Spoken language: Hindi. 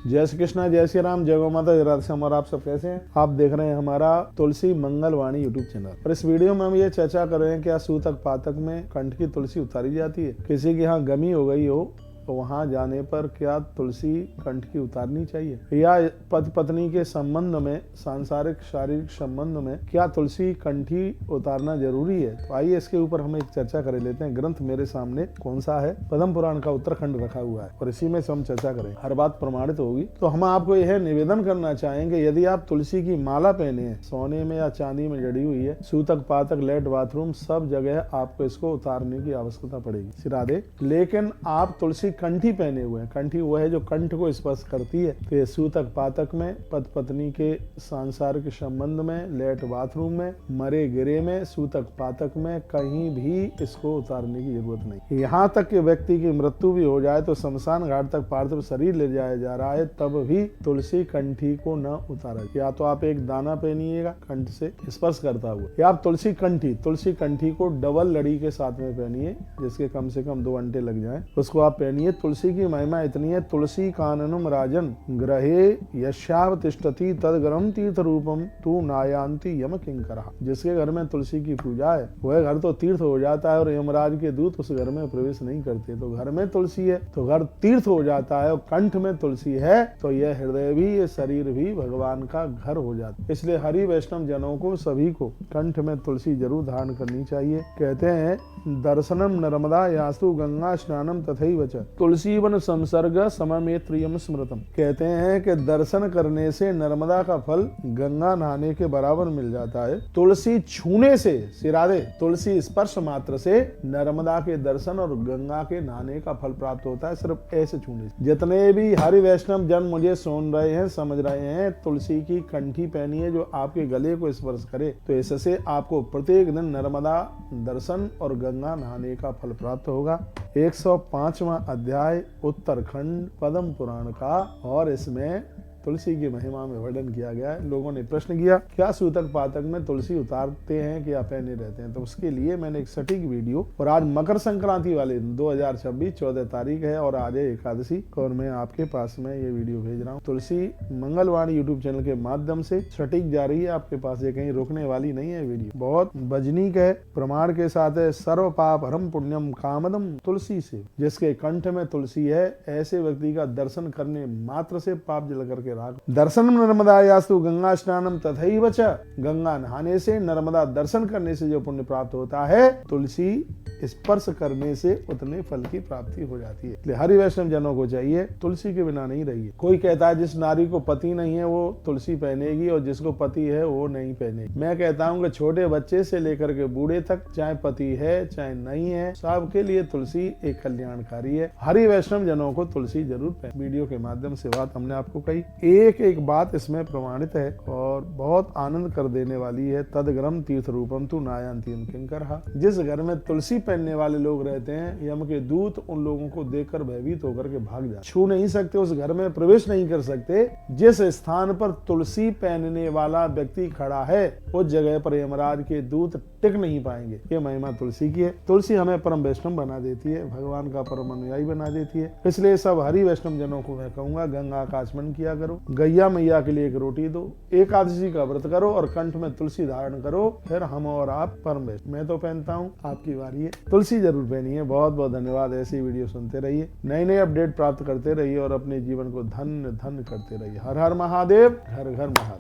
जय श्री कृष्णा, जय श्री राम, जय गौ माता, जय राधे श्याम। और आप सब कैसे हैं? आप देख रहे हैं हमारा तुलसी मंगलवाणी यूट्यूब चैनल। और इस वीडियो में हम ये चर्चा कर रहे हैं क्या सूतक पातक में कंठ की तुलसी उतारी जाती है? किसी के यहाँ गमी हो गई हो तो वहां जाने पर क्या तुलसी कंठ की उतारनी चाहिए? या पति पत्नी के संबंध में, सांसारिक शारीरिक संबंध में क्या तुलसी कंठी उतारना जरूरी है? तो आइए इसके ऊपर हम एक चर्चा कर लेते हैं। ग्रंथ मेरे सामने कौन सा है? पद्म पुराण का उत्तरखंड रखा हुआ है और इसी में से हम चर्चा करें, हर बात प्रमाणित होगी। तो हम आपको यह निवेदन करना चाहेंगे, यदि आप तुलसी की माला पहने हैं, सोने में या चांदी में जड़ी हुई है, सूतक पातक लेट बाथरूम सब जगह आपको इसको उतारने की आवश्यकता पड़ेगी। सिरादे, लेकिन आप तुलसी कंठी पहने हुए हैं। कंठी वो है जो कंठ को स्पर्श करती है। तो ये सूतक पातक में, पति पत्नी के सांसारिक संबंध में, लेट बाथरूम में, मरे गिरे में, सूतक पातक में कहीं भी इसको उतारने की जरूरत नहीं। यहाँ तक कि व्यक्ति की मृत्यु भी हो जाए तो शमशान घाट तक पार्थिव शरीर ले जाया जा रहा है, तब भी तुलसी कंठी को न उतारा। या तो आप एक दाना पहनिएगा कंठ से स्पर्श करता हुआ, या आप तुलसी कंठी को डबल लड़ी के साथ में पहनिए, जिसके कम से कम 2 अंटे लग जाएं, उसको आप पहनिए। तुलसी की महिमा इतनी है, तुलसी काननम राजन ग्रहे यशाव तिष्ठति तदगरम तीर्थ रूपम तू नायांति यम किंकरा। जिसके घर में तुलसी की पूजा है वह घर तो तीर्थ हो जाता है और यमराज के दूत उस घर में प्रवेश नहीं करते। तो घर में तुलसी है तो घर तीर्थ हो जाता है, और कंठ में तुलसी है तो यह हृदय भी, ये शरीर भी भगवान का घर हो जाता है। इसलिए हरि वैष्णव जनों को, सभी को कंठ में तुलसी जरूर धारण करनी चाहिए। कहते हैं दर्शनम नर्मदा यास्तु गंगा स्नानम तथैव च तुलसी वन संसर्ग सममेत्रियम स्मृतम। कहते हैं कि दर्शन करने से नर्मदा का फल गंगा नहाने के बराबर मिल जाता है। तुलसी छूने से, सिरादे, तुलसी स्पर्श मात्र से नर्मदा के दर्शन और गंगा के नहाने का फल प्राप्त होता है, सिर्फ ऐसे छूने से। जितने भी हरि वैष्णव जन मुझे सुन रहे हैं, समझ रहे हैं, तुलसी की कंठी पहनी है जो आपके गले को स्पर्श करे, तो इससे आपको प्रत्येक दिन नर्मदा दर्शन और गंगा नहाने का फल प्राप्त होगा। 105वां अध्याय उत्तरखंड पद्म पुराण का, और इसमें तुलसी की महिमा में वर्णन किया गया है। लोगों ने प्रश्न किया क्या सूतक पातक में तुलसी उतारते हैं कि या पहने रहते हैं? तो उसके लिए मैंने एक सटीक वीडियो, और आज मकर संक्रांति वाले 2026 14 तारीख है और आज है एकादशी, और मैं आपके पास में ये वीडियो भेज रहा हूँ। तुलसी मंगलवाणी यूट्यूब चैनल के माध्यम से सटीक जा रही है आपके पास, ये कहीं रोकने वाली नहीं है वीडियो। बहुत वजनीक है, प्रमाण के साथ है। सर्व पाप हरम पुण्यम कामदम तुलसी से। जिसके कंठ में तुलसी है, ऐसे व्यक्ति का दर्शन करने मात्र से पाप जल करके दर्शनम नर्मदायास्तु गंगा स्नानम तथैव च। गंगा नहाने से, नर्मदा दर्शन करने से जो पुण्य प्राप्त होता है, तुलसी स्पर्श करने से उतने फल की प्राप्ति हो जाती है। इसलिए हरि वैष्णव जनों को चाहिए तुलसी के बिना नहीं रहिए। कोई कहता है जिस नारी को पति नहीं है वो तुलसी पहनेगी, और जिसको पति है वो नहीं पहनेगी। मैं कहता हूँ कि छोटे बच्चे से लेकर के बूढ़े तक, चाहे पति है चाहे नहीं है, सबके लिए तुलसी एक कल्याणकारी है। हरि वैष्णव जनों को तुलसी जरूर पहने। वीडियो के माध्यम से बात हमने आपको कही, एक एक बात इसमें प्रमाणित है और बहुत आनंद कर देने वाली है। तदग्रम तीर्थ रूपम तू नायांति यम किंकरहा। जिस घर में तुलसी पहनने वाले लोग रहते हैं, यम के दूत उन लोगों को देखकर भयभीत होकर के भाग जाते, छू नहीं सकते, उस घर में प्रवेश नहीं कर सकते। जिस स्थान पर तुलसी पहनने वाला व्यक्ति खड़ा है, उस जगह पर यमराज के दूत टिक नहीं पाएंगे। ये महिमा तुलसी की है। तुलसी हमें परम वैष्णव बना देती है, भगवान का परम अनुयायी बना देती है। इसलिए सब हरि वैष्णव जनों को मैं कहूंगा, गंगा का आचमन किया करो, गैया मैया के लिए एक रोटी दो, एकादशी का व्रत करो और कंठ में तुलसी धारण करो, फिर हम और आप परम वैष्णव। मैं तो पहनता हूँ, आपकी बारी है, तुलसी जरूर पहनिए। बहुत बहुत धन्यवाद। ऐसी वीडियो सुनते रहिए, नई नई अपडेट प्राप्त करते रहिए और अपने जीवन को धन्य धन्य करते रहिए। हर हर महादेव, घर घर महादेव।